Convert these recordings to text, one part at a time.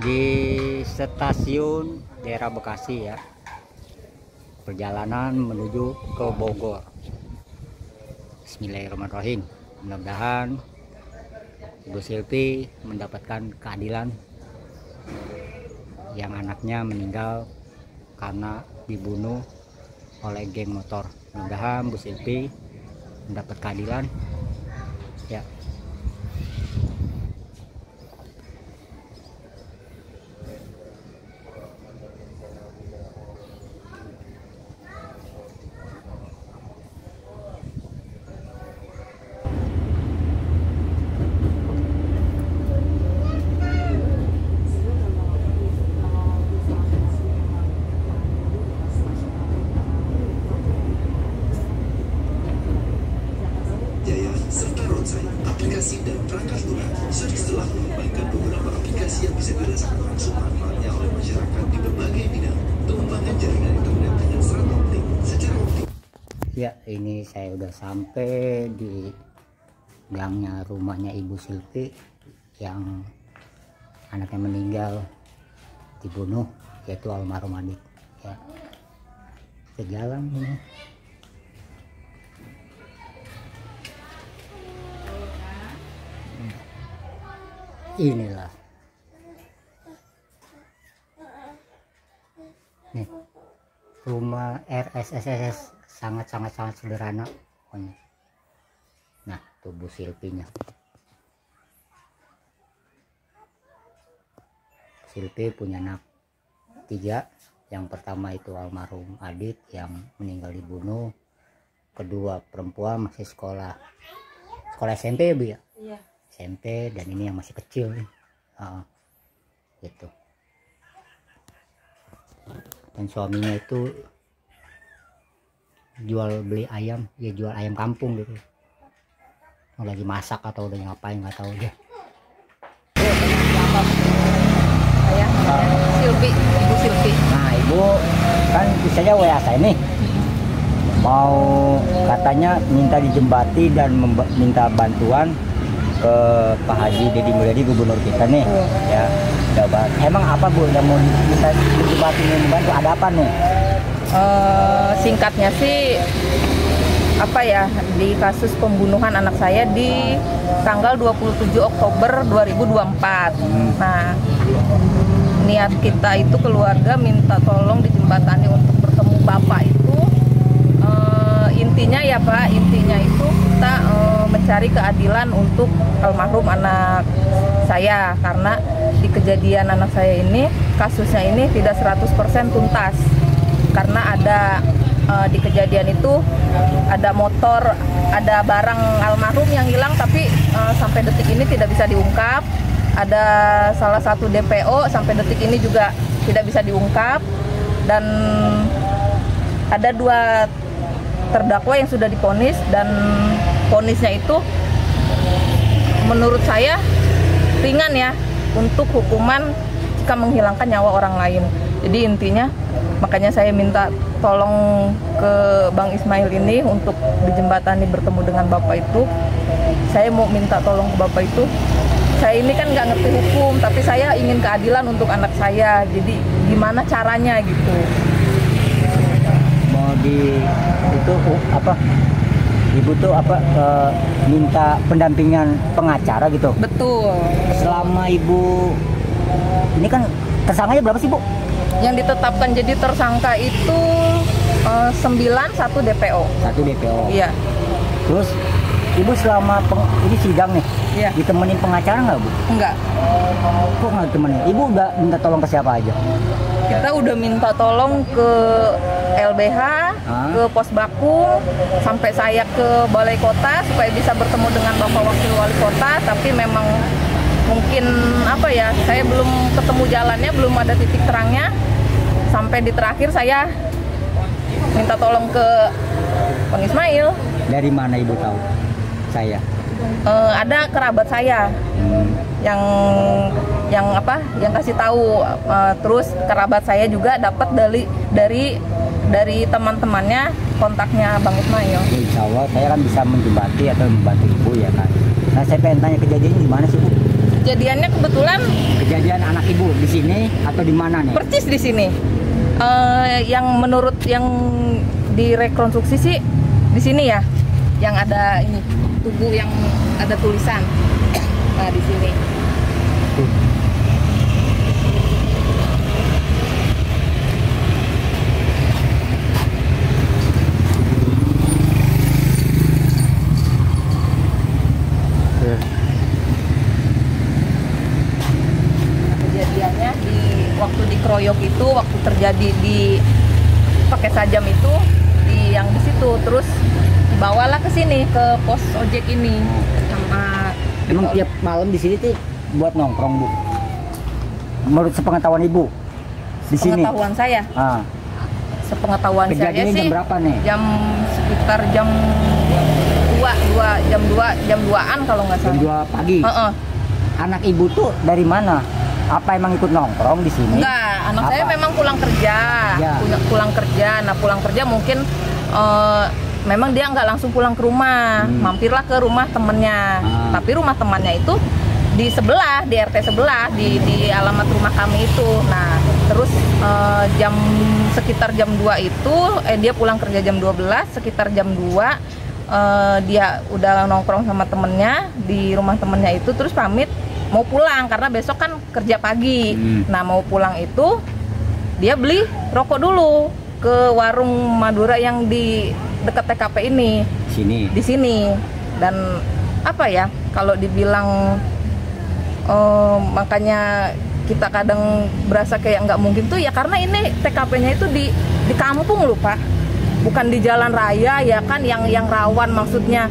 di stasiun daerah Bekasi ya, perjalanan menuju ke Bogor. Bismillahirrahmanirrahim. Mudah-mudahan Ibu Silvi mendapatkan keadilan yang anaknya meninggal karena dibunuh oleh geng motor. Mudah-mudahan Bu Silvi mendapat keadilan ya. Aplikasi dan perangkat lunak Sudix telah mengembangkan beberapa aplikasi yang bisa dirasakan langsung manfaatnya oleh masyarakat di berbagai bidang. Pengembangan jaringan internet dengan serat optik secara optik. Ya, ini saya udah sampai di gangnya rumahnya Ibu Silvi yang anaknya meninggal dibunuh, yaitu almarhum adik ya. Sejalan ini. Inilah nih rumah RSSS, sangat sederhana pokoknya. Nah, tubuh Silvinya. Silvi punya anak 3. Yang pertama itu almarhum Adit yang meninggal dibunuh. Kedua perempuan masih sekolah SMP ya Bu ya? Iya. SMP, dan ini yang masih kecil nih. Gitu. Dan suaminya itu jual beli ayam, ya jual ayam kampung gitu. Lagi masak atau udah ngapain nggak tahu aja. Saya Silvi, Ibu Silvi. Nah, Ibu kan misalnya WA saya nih, mau katanya minta dijembati dan minta bantuan ke Pak Haji Deddy Mulyadi, gubernur kita nih ya. Coba, emang apa Bu yang mau minta dijembati, membantu, ada apa nih? Singkatnya sih apa ya, di kasus pembunuhan anak saya di tanggal 27 Oktober 2024. Nah, niat kita itu keluarga minta tolong dijembatani untuk bertemu Bapak itu. Intinya ya Pak, intinya itu kita mencari keadilan untuk almarhum anak saya, karena di kejadian anak saya ini, kasusnya ini tidak 100% tuntas, karena ada di kejadian itu ada motor, ada barang almarhum yang hilang, tapi sampai detik ini tidak bisa diungkap. Ada salah satu DPO sampai detik ini juga tidak bisa diungkap, dan ada 2 terdakwa yang sudah divonis, dan vonisnya itu menurut saya ringan ya untuk hukuman jika menghilangkan nyawa orang lain. Jadi intinya makanya saya minta tolong ke Bang Ismail ini untuk dijembatani bertemu dengan Bapak itu. Saya mau minta tolong ke Bapak itu. Saya ini kan nggak ngerti hukum, tapi saya ingin keadilan untuk anak saya. Jadi gimana caranya gitu? Mau di itu apa? Ibu tuh apa minta pendampingan pengacara gitu? Betul. Selama Ibu ini kan tersangkanya berapa sih Bu? Yang ditetapkan jadi tersangka itu 9, 1 DPO. 1 DPO. Iya. Terus Ibu selama ini sidang nih, iya, ditemenin pengacara nggak Bu? Enggak. Kok nggak ditemenin? Ibu udah minta tolong ke siapa aja? Kita udah minta tolong ke LBH, ke Pos Bakung, sampai saya ke Balai Kota supaya bisa bertemu dengan Bapak Wakil Wali Kota, tapi memang mungkin apa ya, saya belum ketemu jalannya, belum ada titik terangnya. Sampai di terakhir saya minta tolong ke Bang Ismail. Dari mana Ibu tahu saya? Ada kerabat saya yang kasih tahu. Terus kerabat saya juga dapat dari teman-temannya kontaknya Bang Ismail. Insya Allah saya kan bisa menjembati atau membantu Ibu ya kan. Nah, saya pengen tanya kejadian gimana sih Bu? Kejadiannya kebetulan Kejadian anak ibu di sini atau di mana nih? persis di sini. Yang menurut yang direkonstruksi sih di sini ya, yang ada ini tubuh yang ada tulisan. Nah di sini. Kejadiannya di waktu dikeroyok itu, waktu terjadi di pakai sajam itu di yang di situ, terus dibawalah ke sini ke pos ojek ini sama. Emang tiap malam di sini tuh buat nongkrong, Bu? Menurut sepengetahuan Ibu di sini? Sepengetahuan saya. Ah, Sepengetahuan saya kejadiannya sih jam berapa nih? jam sekitar jam 2-an kalau nggak Jam salah. 2 pagi. Heeh. Anak Ibu tuh dari mana? Apa emang ikut nongkrong di sini? Enggak, anak Apa? saya memang pulang kerja. Ya. Pulang kerja. Nah, pulang kerja mungkin memang dia nggak langsung pulang ke rumah, mampirlah ke rumah temennya. Tapi rumah temannya itu di sebelah, di RT sebelah, di alamat rumah kami itu. Nah, terus sekitar jam 2 itu, dia pulang kerja jam 12, sekitar jam 2 dia udah nongkrong sama temennya di rumah temennya itu, terus pamit mau pulang karena besok kan kerja pagi. Nah, mau pulang itu dia beli rokok dulu ke warung Madura yang di dekat TKP ini. Di sini. Dan apa ya, kalau dibilang makanya kita kadang berasa kayak nggak mungkin tuh ya, karena ini TKP-nya itu di kampung loh Pak, bukan di jalan raya ya kan, yang rawan maksudnya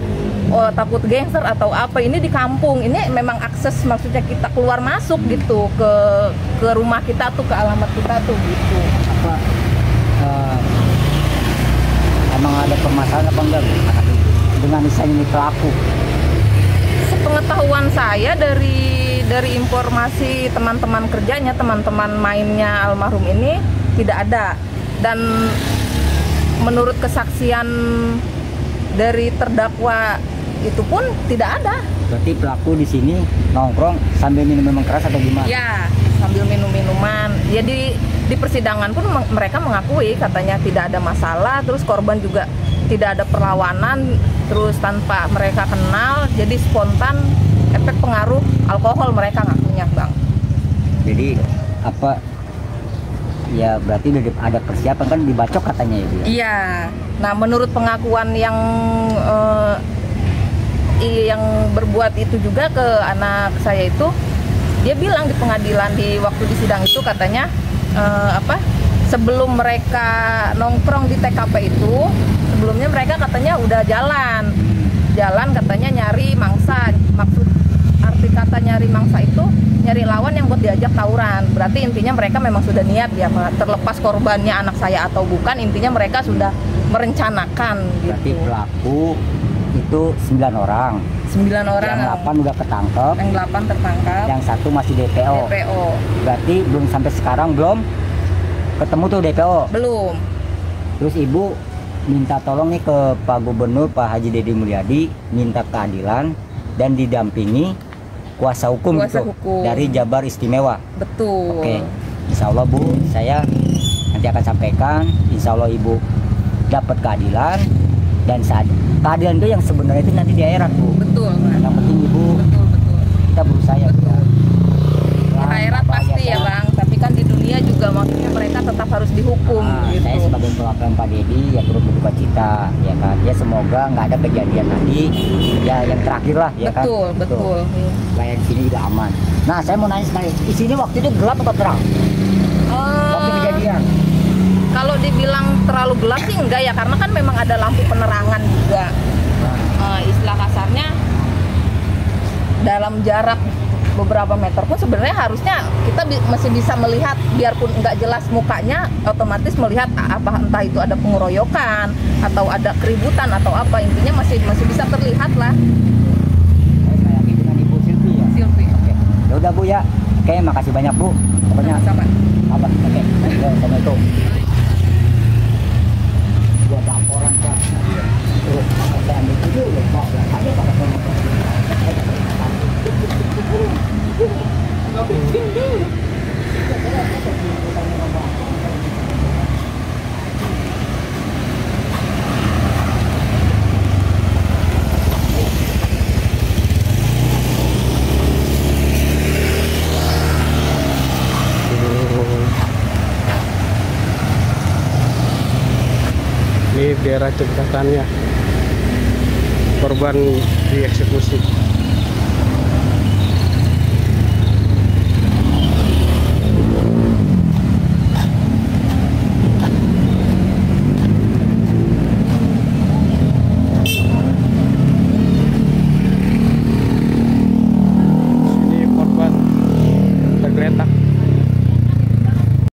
takut gangster atau apa. Ini di kampung, ini memang akses maksudnya kita keluar masuk gitu ke rumah kita tuh, ke alamat kita tuh gitu. Apa emang ada permasalahan apa enggak, Bu, dengan misalnya ini pelaku? Sepengetahuan saya dari informasi teman-teman kerjanya, teman-teman mainnya almarhum ini tidak ada. Dan menurut kesaksian dari terdakwa itu pun tidak ada. Berarti pelaku di sini nongkrong sambil minum minuman keras atau gimana? Ya, sambil minum-minuman. Ya di persidangan pun mereka mengakui katanya tidak ada masalah, terus korban juga tidak ada perlawanan, terus tanpa mereka kenal, jadi spontan, efek pengaruh alkohol mereka ngakunya, Bang. Jadi apa ya, berarti udah ada persiapan kan, dibacok katanya ya, Bu? Iya. Nah, menurut pengakuan yang berbuat itu juga ke anak saya itu, dia bilang di pengadilan di waktu di sidang itu katanya sebelum mereka nongkrong di TKP itu, sebelumnya mereka katanya udah jalan katanya nyari mangsa. Maksud arti kata nyari mangsa itu nyari lawan yang buat diajak tawuran. Berarti intinya mereka memang sudah niat ya, terlepas korbannya anak saya atau bukan, intinya mereka sudah merencanakan gitu. Berarti pelaku itu 9 orang. 9 orang. Yang 8 udah ketangkep. Yang 8 tertangkap. Yang 1 masih DPO. Berarti belum sampai sekarang belum ketemu tuh DPO. Belum. Terus Ibu minta tolong nih ke Pak Gubernur, Pak Haji Deddy Mulyadi, minta keadilan dan didampingi kuasa hukum, dari Jabar Istimewa. Betul. Oke, Insya Allah Bu, saya nanti akan sampaikan. Insya Allah Ibu dapat keadilan, dan saat keadilan itu yang sebenarnya itu nanti di akhirat, Bu. Betul. Yang penting Ibu, betul. kita berusaha ya, Bu. Di akhirat pasti ya Bang, tapi kan di dunia juga maksudnya mereka tetap harus dihukum gitu. Saya sebagai perwakilan Pak Deddy ya turut berduka cita ya kan. Ya semoga nggak ada kejadian lagi. Ya yang terakhir lah ya kan. Betul. Kayak di sini juga aman. Nah, saya mau nanya sekali, di sini waktu itu gelap atau terang? Waktu kejadian. Kalau dibilang terlalu gelap sih enggak ya, karena kan memang ada lampu penerangan juga. Istilah kasarnya dalam jarak beberapa meter pun sebenarnya harusnya kita masih bisa melihat, biarpun nggak jelas mukanya, otomatis melihat apa, entah itu ada pengeroyokan atau ada keributan atau apa, intinya masih bisa terlihat lah. Saya lagi dengan Ibu Silvi ya. Oke. Ya udah Bu ya. Oke, makasih banyak Bu. Pokoknya Sama. Oke. Ya, Assalamualaikum. Buat laporan Pak. Terus saya ambil video ya Pak. Ada Pak. Ini daerah cekatannya korban dieksekusi.